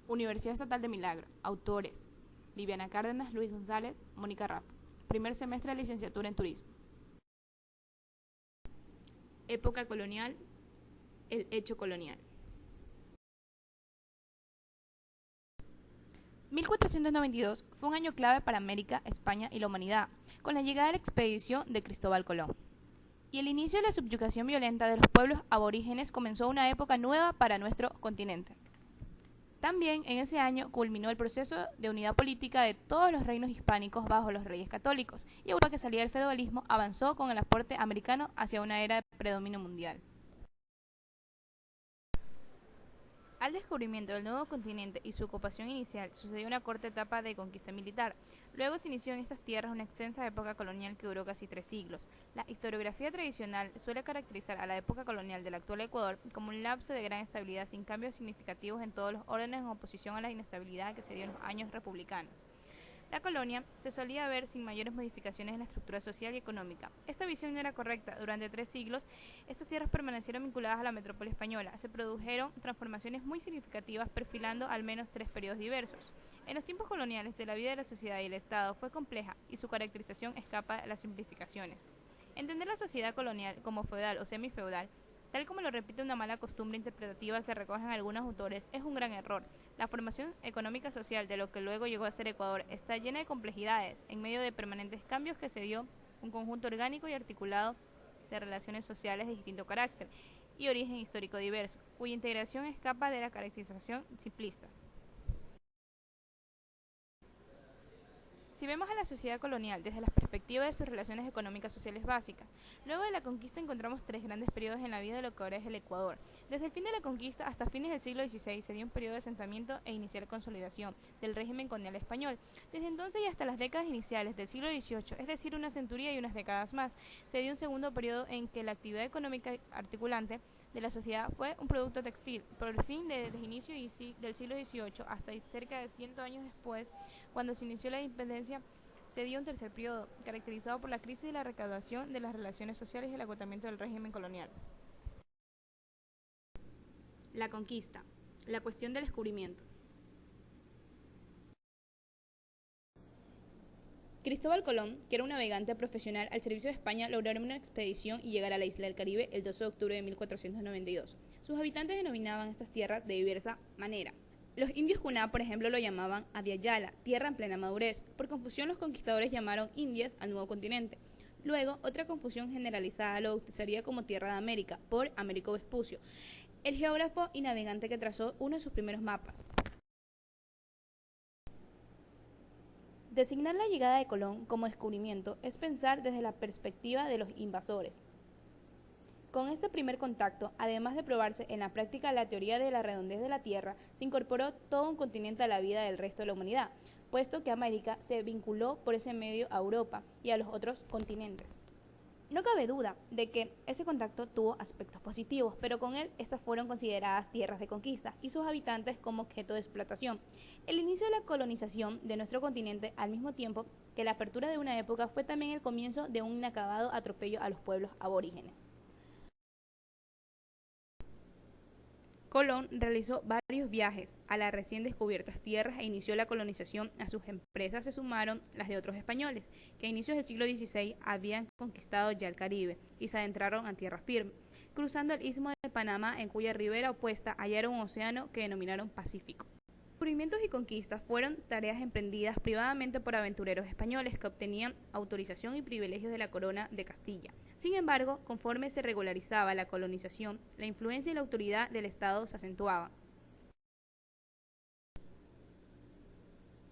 Universidad Estatal de Milagro. Autores: Viviana Cárdenas, Luis González, Mónica Rafa. Primer semestre de licenciatura en Turismo. Época colonial. El hecho colonial. 1492 fue un año clave para América, España y la humanidad, con la llegada de la expedición de Cristóbal Colón. Y el inicio de la subyugación violenta de los pueblos aborígenes comenzó una época nueva para nuestro continente. También en ese año culminó el proceso de unidad política de todos los reinos hispánicos bajo los reyes católicos, y Europa, que salía del feudalismo, avanzó con el aporte americano hacia una era de predominio mundial. Al descubrimiento del nuevo continente y su ocupación inicial sucedió una corta etapa de conquista militar. Luego se inició en estas tierras una extensa época colonial que duró casi 3 siglos. La historiografía tradicional suele caracterizar a la época colonial del actual Ecuador como un lapso de gran estabilidad sin cambios significativos en todos los órdenes, en oposición a la inestabilidad que se dio en los años republicanos. La colonia se solía ver sin mayores modificaciones en la estructura social y económica. Esta visión no era correcta. Durante 3 siglos, estas tierras permanecieron vinculadas a la metrópoli española. Se produjeron transformaciones muy significativas, perfilando al menos 3 periodos diversos. En los tiempos coloniales, de la vida de la sociedad y el Estado fue compleja y su caracterización escapa a las simplificaciones. Entender la sociedad colonial como feudal o semifeudal, tal como lo repite una mala costumbre interpretativa que recogen algunos autores, es un gran error. La formación económica social de lo que luego llegó a ser Ecuador está llena de complejidades, en medio de permanentes cambios que se dio un conjunto orgánico y articulado de relaciones sociales de distinto carácter y origen histórico diverso, cuya integración escapa de la caracterización simplista. Si vemos a la sociedad colonial desde la perspectiva de sus relaciones económicas sociales básicas, luego de la conquista encontramos 3 grandes periodos en la vida de lo que ahora es el Ecuador. Desde el fin de la conquista hasta fines del siglo XVI se dio un periodo de asentamiento e inicial consolidación del régimen colonial español. Desde entonces y hasta las décadas iniciales del siglo XVIII, es decir, una centuria y unas décadas más, se dio un segundo periodo en que la actividad económica articulante de la sociedad fue un producto textil. Por el fin desde el inicio del siglo XVIII hasta cerca de 100 años después, cuando se inició la independencia, se dio un tercer periodo, caracterizado por la crisis de la recaudación de las relaciones sociales y el agotamiento del régimen colonial. La conquista. La cuestión del descubrimiento. Cristóbal Colón, que era un navegante profesional al servicio de España, logró una expedición y llegar a la isla del Caribe el 12 de octubre de 1492. Sus habitantes denominaban estas tierras de diversa manera. Los indios Cuná, por ejemplo, lo llamaban Aviala, tierra en plena madurez. Por confusión, los conquistadores llamaron Indias al nuevo continente. Luego, otra confusión generalizada lo bautizaría como Tierra de América, por Américo Vespucio, el geógrafo y navegante que trazó uno de sus primeros mapas. Designar la llegada de Colón como descubrimiento es pensar desde la perspectiva de los invasores. Con este primer contacto, además de probarse en la práctica la teoría de la redondez de la Tierra, se incorporó todo un continente a la vida del resto de la humanidad, puesto que América se vinculó por ese medio a Europa y a los otros continentes. No cabe duda de que ese contacto tuvo aspectos positivos, pero con él estas fueron consideradas tierras de conquista y sus habitantes como objeto de explotación. El inicio de la colonización de nuestro continente, al mismo tiempo que la apertura de una época, fue también el comienzo de un inacabado atropello a los pueblos aborígenes. Colón realizó varios viajes a las recién descubiertas tierras e inició la colonización. A sus empresas se sumaron las de otros españoles, que a inicios del siglo XVI habían conquistado ya el Caribe y se adentraron a tierra firme, cruzando el istmo de Panamá, en cuya ribera opuesta hallaron un océano que denominaron Pacífico. Descubrimientos y conquistas fueron tareas emprendidas privadamente por aventureros españoles que obtenían autorización y privilegios de la corona de Castilla. Sin embargo, conforme se regularizaba la colonización, la influencia y la autoridad del Estado se acentuaban.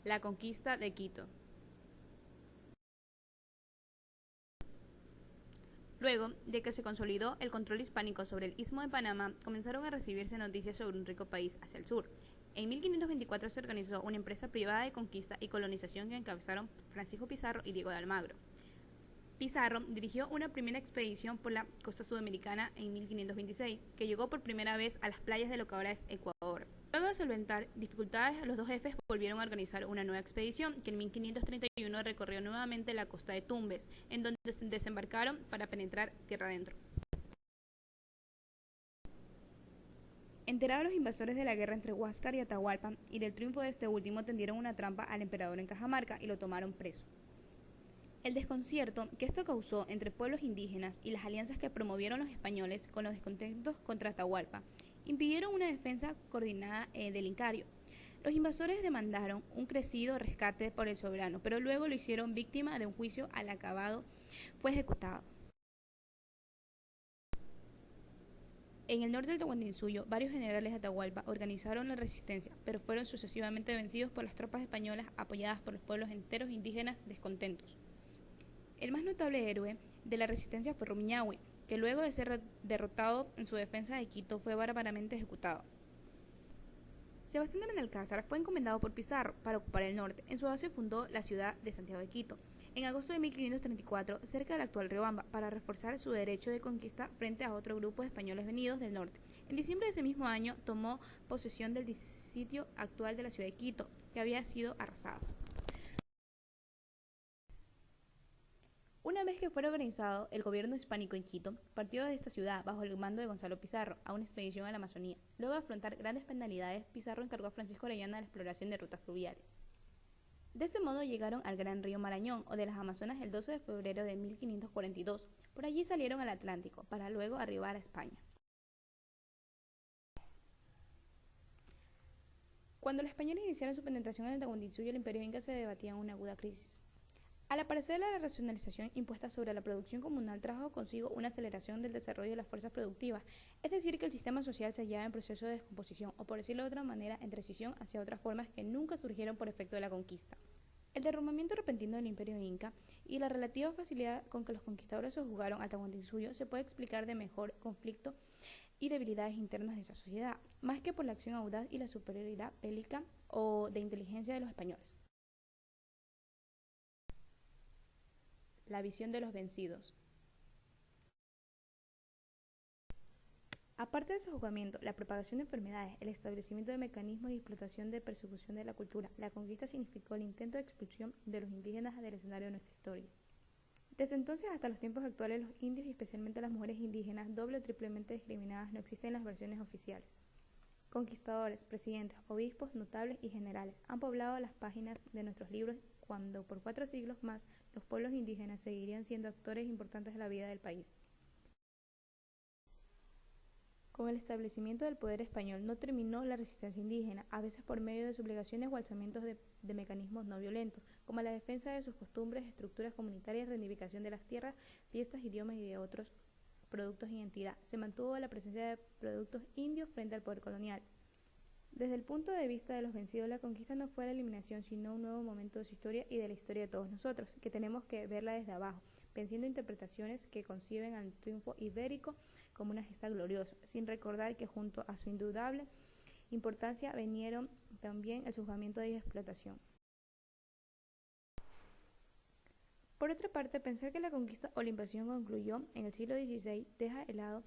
La conquista de Quito. Luego de que se consolidó el control hispánico sobre el istmo de Panamá, comenzaron a recibirse noticias sobre un rico país hacia el sur. En 1524 se organizó una empresa privada de conquista y colonización que encabezaron Francisco Pizarro y Diego de Almagro. Pizarro dirigió una primera expedición por la costa sudamericana en 1526, que llegó por primera vez a las playas de lo que ahora es Ecuador. Luego de solventar dificultades, los dos jefes volvieron a organizar una nueva expedición, que en 1531 recorrió nuevamente la costa de Tumbes, en donde desembarcaron para penetrar tierra adentro. Enterados los invasores de la guerra entre Huáscar y Atahualpa y del triunfo de este último, tendieron una trampa al emperador en Cajamarca y lo tomaron preso. El desconcierto que esto causó entre pueblos indígenas y las alianzas que promovieron los españoles con los descontentos contra Atahualpa impidieron una defensa coordinada del Incario. Los invasores demandaron un crecido rescate por el soberano, pero luego lo hicieron víctima de un juicio al acabado, fue ejecutado. En el norte del Tahuantinsuyo, varios generales de Atahualpa organizaron la resistencia, pero fueron sucesivamente vencidos por las tropas españolas apoyadas por los pueblos enteros indígenas descontentos. El más notable héroe de la resistencia fue Rumiñahui, que luego de ser derrotado en su defensa de Quito fue bárbaramente ejecutado. Sebastián de Benalcázar fue encomendado por Pizarro para ocupar el norte. En su base fundó la ciudad de Santiago de Quito, en agosto de 1534, cerca del actual Riobamba, para reforzar su derecho de conquista frente a otro grupo de españoles venidos del norte. En diciembre de ese mismo año tomó posesión del sitio actual de la ciudad de Quito, que había sido arrasado. Una vez que fuera organizado el gobierno hispánico en Quito, partió de esta ciudad bajo el mando de Gonzalo Pizarro a una expedición a la Amazonía. Luego de afrontar grandes penalidades, Pizarro encargó a Francisco Orellana la exploración de rutas fluviales. De este modo llegaron al gran río Marañón o de las Amazonas el 12 de febrero de 1542. Por allí salieron al Atlántico para luego arribar a España. Cuando los españoles iniciaron su penetración en el Tahuantinsuyo, el imperio inca se debatía en una aguda crisis. Al aparecer la racionalización impuesta sobre la producción comunal trajo consigo una aceleración del desarrollo de las fuerzas productivas, es decir, que el sistema social se hallaba en proceso de descomposición, o por decirlo de otra manera, en transición hacia otras formas que nunca surgieron por efecto de la conquista. El derrumbamiento repentino del imperio inca y la relativa facilidad con que los conquistadores sojuzgaron al Tahuantinsuyo se puede explicar de mejor conflicto y debilidades internas de esa sociedad, más que por la acción audaz y la superioridad bélica o de inteligencia de los españoles. La visión de los vencidos. Aparte del sojuzgamiento, la propagación de enfermedades, el establecimiento de mecanismos de explotación de persecución de la cultura, la conquista significó el intento de expulsión de los indígenas del escenario de nuestra historia. Desde entonces hasta los tiempos actuales, los indios y especialmente las mujeres indígenas, doble o triplemente discriminadas, no existen en las versiones oficiales. Conquistadores, presidentes, obispos, notables y generales han poblado las páginas de nuestros libros cuando por 4 siglos más los pueblos indígenas seguirían siendo actores importantes de la vida del país. Con el establecimiento del poder español no terminó la resistencia indígena, a veces por medio de sublegaciones o alzamientos de mecanismos no violentos, como la defensa de sus costumbres, estructuras comunitarias, reivindicación de las tierras, fiestas, idiomas y de otros productos y identidad. Se mantuvo la presencia de productos indios frente al poder colonial. Desde el punto de vista de los vencidos, la conquista no fue la eliminación, sino un nuevo momento de su historia y de la historia de todos nosotros, que tenemos que verla desde abajo, venciendo interpretaciones que conciben al triunfo ibérico como una gesta gloriosa, sin recordar que junto a su indudable importancia vinieron también el sojuzgamiento y explotación. Por otra parte, pensar que la conquista o la invasión concluyó en el siglo XVI deja de lado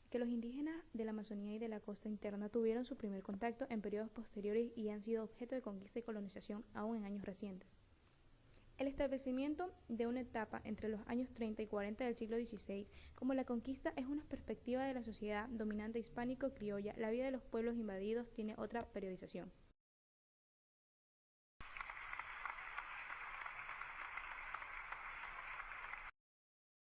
que los indígenas de la Amazonía y de la costa interna tuvieron su primer contacto en periodos posteriores y han sido objeto de conquista y colonización aún en años recientes. El establecimiento de una etapa entre los años 30 y 40 del siglo XVI como la conquista es una perspectiva de la sociedad dominante hispánico-criolla. La vida de los pueblos invadidos tiene otra periodización.